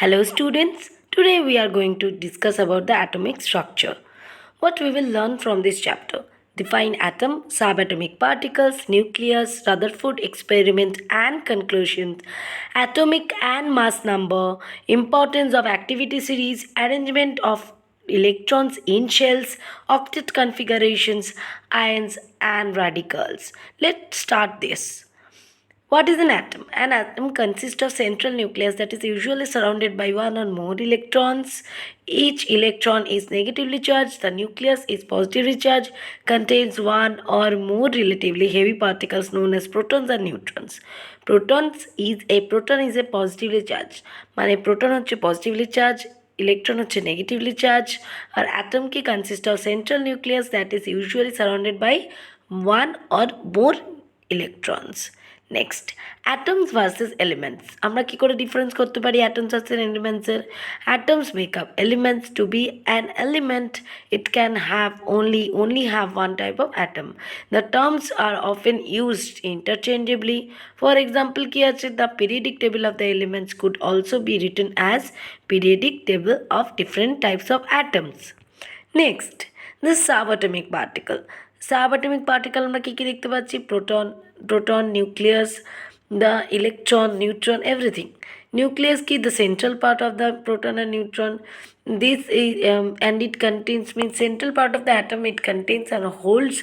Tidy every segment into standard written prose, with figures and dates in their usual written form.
Hello students, today we are going to discuss about the atomic structure. What we will learn from this chapter: define atom, subatomic particles, nucleus, Rutherford experiment and conclusions, atomic and mass number, importance of activity series, arrangement of electrons in shells, octet configurations, ions and radicals. Let's start this. What is an atom? An atom consists of central nucleus that is usually surrounded by one or more electrons. Each electron is negatively charged. The nucleus is positively charged, contains one or more relatively heavy particles known as protons and neutrons. Proton is a positively charged. মানে proton হচ্ছে positively charged, electron হচ্ছে negatively charged, আর atom কি consist of central nucleus that is usually surrounded by one or more electrons. Next atoms versus elements, আমরা কি করে difference করতে পারি atoms versus এলিমেন্টসের? Atoms make up elements to be an element it can have only have one type of atom. The terms are often used interchangeably. For example, কি আছে? The periodic table of the elements could also be written as periodic table of different types of atoms. Next, the subatomic particle. Subatomic particle আমরা কি কি দেখতে পাচ্ছি? proton, nucleus, the electron, neutron, everything. Nucleus key the central part of the proton and neutron. This is and it contains means central part of the atom. It contains and holds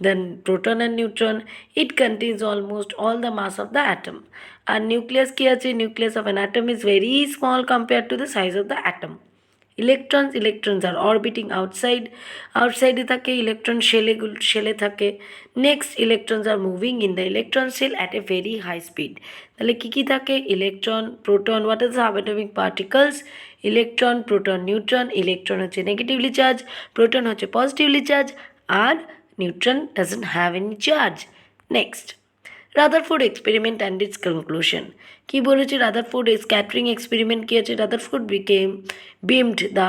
the proton and neutron. It contains almost all the mass of the atom. And nucleus key আছে? Nucleus of an atom is very small compared to the size of the atom. Electrons are orbiting outside থাকে, electron shell থাকে. Next, electrons are moving in the electron shell at a very high speed. তাহলে কি থাকে? Electron, proton. What are the subatomic particles? Electron, proton, neutron. Electron হচ্ছে negatively charged, proton হচ্ছে positively charged, R neutron doesn't have any charge. Next, Rutherford experiment and its conclusion. কি বলেছে Rutherford scattering experiment কি আছে? Rutherford beamed the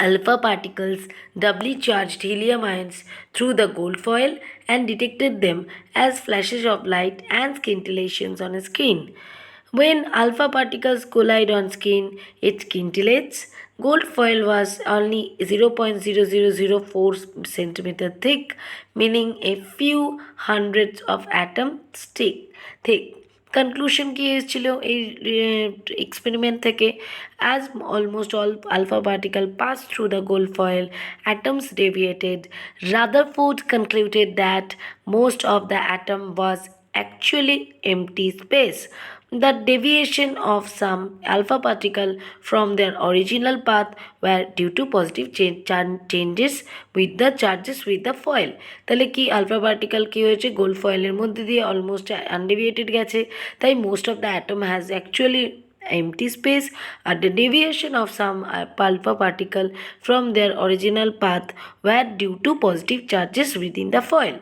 alpha particles, doubly charged helium ions, through the gold foil and detected them as flashes of light and scintillations on a screen. When alpha particles collide on skin, it scintillates. Gold foil was only 0.0004 centimeter thick, meaning a few hundreds of atoms thick. Conclusion কী এসেছিল এই experiment থেকে? As almost all alpha particle pass through the gold foil, atoms deviated. Rutherford concluded that most of the atom was actually empty space. The deviation of some alpha particle from their original path were due to positive changes with the charges with the foil. তাহলে কি alpha particle কী হয়েছে? Gold ফয়েলের মধ্যে দিয়ে almost আনডেভিয়েটেড গেছে, তাই most of the atom has actually empty space, at the deviation of some alpha particle from their original path were due to positive charges within the foil.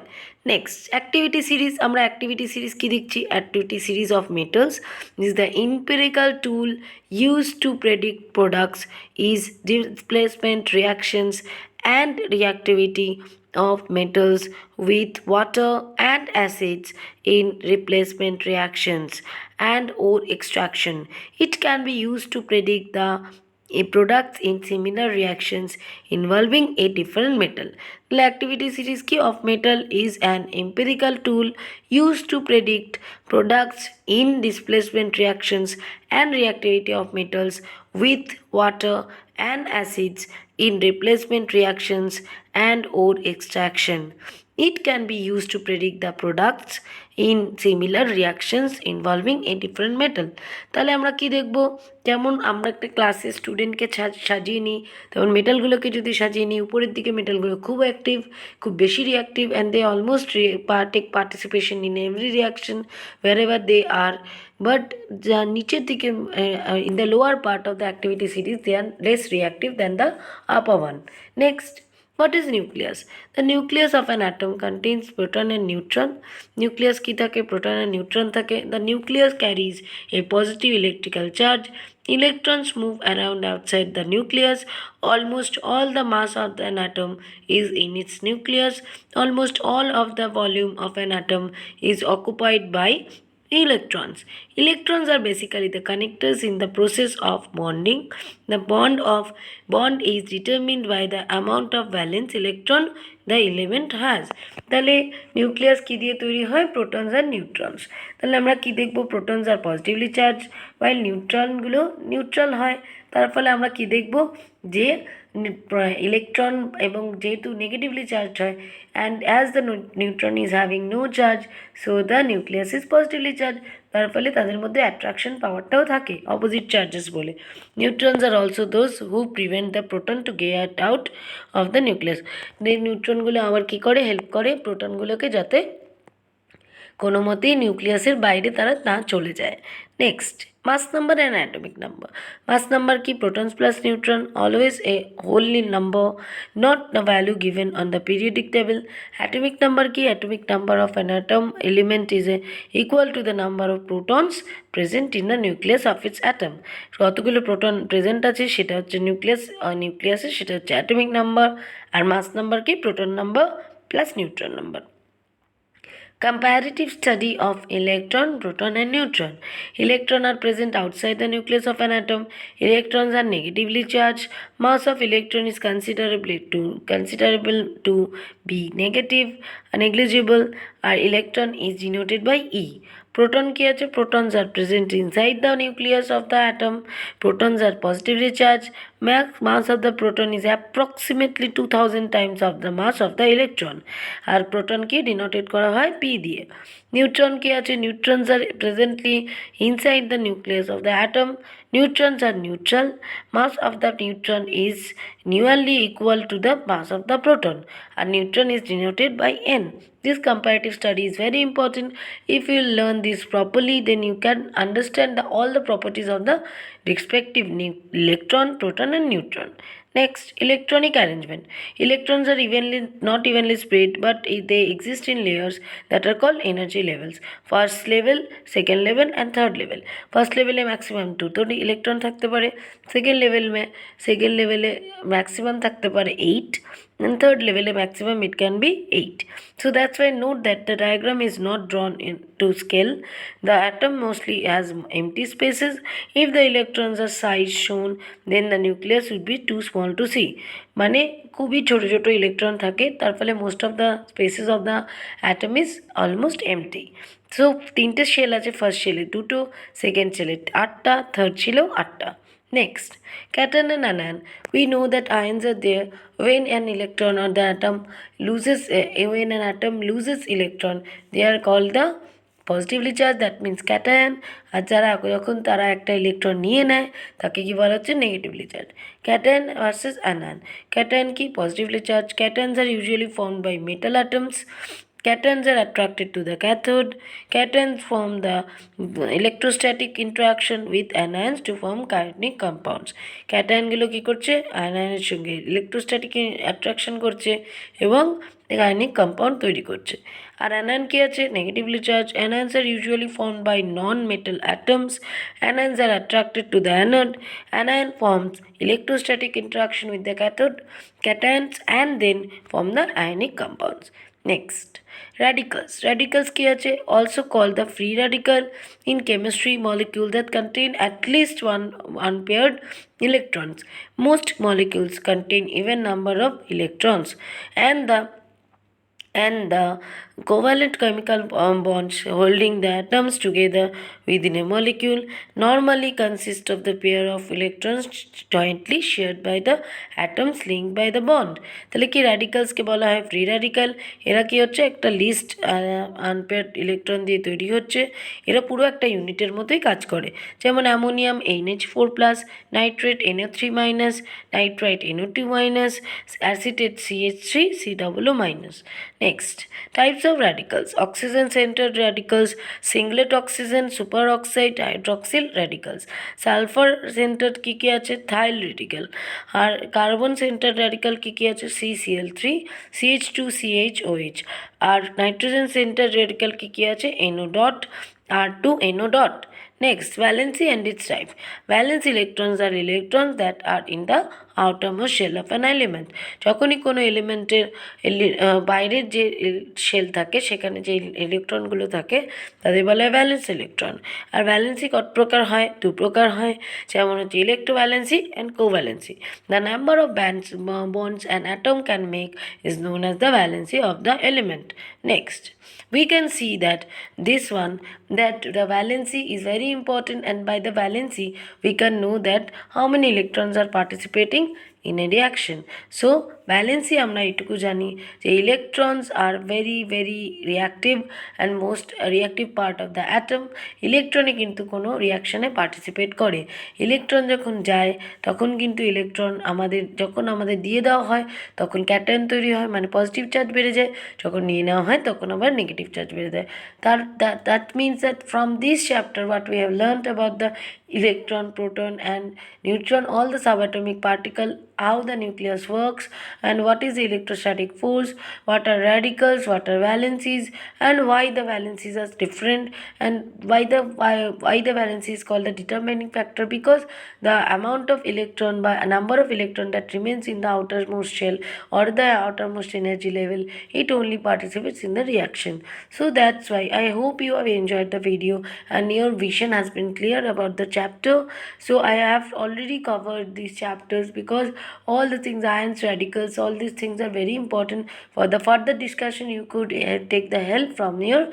Next, activity series. আমরা activity series কি দেখছি? Activity series of metals is the empirical tool used to predict products is displacement reactions and reactivity of metals with water and acids in replacement reactions and or extraction. It can be used to predict the products in similar reactions involving a different metal. The activity series key of metal is an empirical tool used to predict products in displacement reactions and reactivity of metals with water and acids in replacement reactions and or extraction. It can be used to predict the products in similar reactions involving a different metal. তাহলে আমরা কি দেখব? যেমন আমরা একটা ক্লাসে স্টুডেন্টকে সাজিয়ে নিই, তেমন মেটালগুলোকে যদি সাজিয়ে নিই, উপরের দিকে মেটালগুলো খুব অ্যাক্টিভ, খুব বেশি reactive, and they almost take participation in every reaction wherever they are, but যা নিচের দিকে in the lower part of the activity series they are less reactive than the upper one. Next, what is nucleus? The nucleus of an atom contains proton and neutron. Nucleus কি থাকে? Proton and neutron থাকে. The nucleus carries a positive electrical charge. Electrons move around outside the nucleus. Almost all the mass of an atom is in its nucleus. Almost all of the volume of an atom is occupied by Electrons. Electrons are basically the connectors in the process of bonding. The bond is determined by the amount of valence electron the element has. তাহলে nucleus কি দিয়ে তৈরি হয়? Protons আর নিউট্রনস। তাহলে আমরা কি দেখব? Protons আর positively charge, ওয়াইল নিউট্রনগুলো neutral হয়। তার ফলে আমরা কি দেখব? যে ইলেকট্রন এবং যেহেতু নেগেটিভলি চার্জ হয়, and as the neutron is having no charge, so the nucleus is positively charge. তার ফলে তাদের মধ্যে অ্যাট্রাকশন পাওয়ারটাও থাকে অপোজিট চার্জেস বলে। Neutrons are also those who prevent the proton to get out of the nucleus. এই নিউট্রনগুলো আবার কী করে? হেল্প করে প্রোটনগুলোকে যাতে কোনো মতেই নিউক্লিয়াসের বাইরে তারা না চলে যায়। Next, mass number and atomic number. Mass number কি? Protons plus neutron, always a whole number, not the value given on the periodic table. Atomic number কি? Atomic number of an atom element is equal to the number of protons present in the nucleus of its atom. কতগুলো proton present আছে সেটা হচ্ছে নিউক্লিয়াসে, সেটা হচ্ছে atomic number. আর মাস number কি? Proton number plus neutron number. Comparative study of electron, proton and neutron. Electrons are present outside the nucleus of an atom. Electrons are negatively charged. Mass of electron is considerable to be negative, negligible. Our electron is denoted by E. Proton কি আছে? Protons are present inside the nucleus of the atom. Protons are positively charged. Mass of the proton is approximately 2000 times of the mass of the electron. R proton কি denoted করা হয় P দিয়ে। Neutron কি আছে? Neutrons are presently inside the nucleus of the atom. Neutrons are neutral. Mass of the neutron is nearly equal to the mass of the proton. And neutron is denoted by N. This comparative study is very important. If you learn this properly, then you can understand all the properties of the respective electron, proton and neutron. Next, electronic arrangement. Electrons are not evenly spread, but they exist in layers that are called energy levels. First level, second level and third level. First level A maximum 2 electron থাকতে পারে, second level এ maximum থাকতে পারে 8, and third level maximum it can be 8. So that's why note that the diagram is not drawn to scale. The atom mostly has empty spaces. If the electrons are size shown, then the nucleus would be too small to see. মানে খুবই ছোট ছোট electron থাকে, তার ফলে most of the spaces of the atom is almost empty. So 3টে shell আছে, first শেলে 2টো, সেকেন্ড শেলে 8টা, থার্ড শেলেও 8টা। Next, cation and anion. We know that ions are there when an electron or the atom when an atom loses electron, they are called the positively charge, that means cation. আর যারা যখন তারা একটা electron নিয়ে নেয় তাকে কি বলা হচ্ছে? Negatively charge. Cation versus anion. Cation কি? Positively charge. Cations are usually formed by metal atoms. Cations are attracted to the cathode. Cations form the electrostatic interaction with anions to form ionic compounds. ক্যাটায়নগুলো কী করছে? আয়নের সঙ্গে electrostatic attraction করছে এবং ionic compound তৈরি করছে। আর anion কী আছে? Negatively charge. Anions are usually formed by non metal atoms. Anions are attracted to the anode. Anion forms electrostatic interaction with the cations and then form the ionic compounds. Next, radicals. Radicals কি আছে? Also called the free radical. In chemistry, molecule that contain at least one unpaired electrons. Most molecules contain even number of electrons, and the covalent chemical bonds holding the atoms together within a molecule normally consist of the pair of electrons jointly shared by the atoms linked by the bond. তাহলে কি radicals কে বলা হয় free radical. এরা কি হচ্ছে? একটা list unpaired electron দিয়ে তৈরি হচ্ছে। এরা পুরো একটা ইউনিটের মতোই কাজ করে। যেমন ammonium NH4+, nitrate NO3-, nitrite NO2-, acetate CH3 C++-. Next, types of radicals. Oxygen centered radicals, singlet oxygen, superoxide, hydroxyl radicals. Sulfur centered কি কি আছে? থাইল রেডিক্যাল। আর কার্বন সেন্টার র্যাডিক্যাল কি কি আছে? CCl3, CH2CHOH। আর নাইট্রোজেন সেন্টার র্যাডিক্যাল কি কি আছে? NO dot, R2 NO dot. Next, valency and its type. Valence electrons are electrons that are in the outermost shell of an element. যখনই কোনো এলিমেন্টের বাইরের যে শেল থাকে সেখানে যে ইলেকট্রনগুলো থাকে তাদের বলা হয় ভ্যালেন্স ইলেকট্রন। আর ভ্যালেন্সি কত প্রকার হয়? দু প্রকার হয়, যেমন হচ্ছে electrovalency and covalency. The number of bonds an atom can make is known as the valency of the element. Next, we can see that this one, that the valency is very important, and by the valency we can know that how many electrons are participating in a reaction. So valency আমরা এটুকু জানি যে electrons are very very reactive and most reactive part of the atom. ইলেকট্রনে কিন্তু কোনো রিয়াকশানে participate করে। Electron যখন যায় তখন কিন্তু ইলেকট্রন যখন আমাদের দিয়ে দেওয়া হয় তখন ক্যাটায়ন তৈরি হয়, মানে পজিটিভ চার্জ বেড়ে যায়, যখন নিয়ে নেওয়া হয় তখন আবার নেগেটিভ চার্জ বেড়ে যায়। that means that from this chapter what we have learned about the electron, proton and neutron, all the subatomic particle, how the nucleus works and what is the electrostatic force, what are radicals, what are valencies, and why the valencies are different, and why the valency is called the determining factor, because the amount of electron by number of electron that remains in the outermost shell or the outermost energy level, it only participates in the reaction. So that's why I hope you have enjoyed the video and your vision has been clear about the chapter. So I have already covered these chapters because all the things, ions, radicals, all these things are very important. For the further discussion you could take the help from your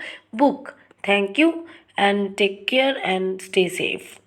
book. Thank you and take care and stay safe.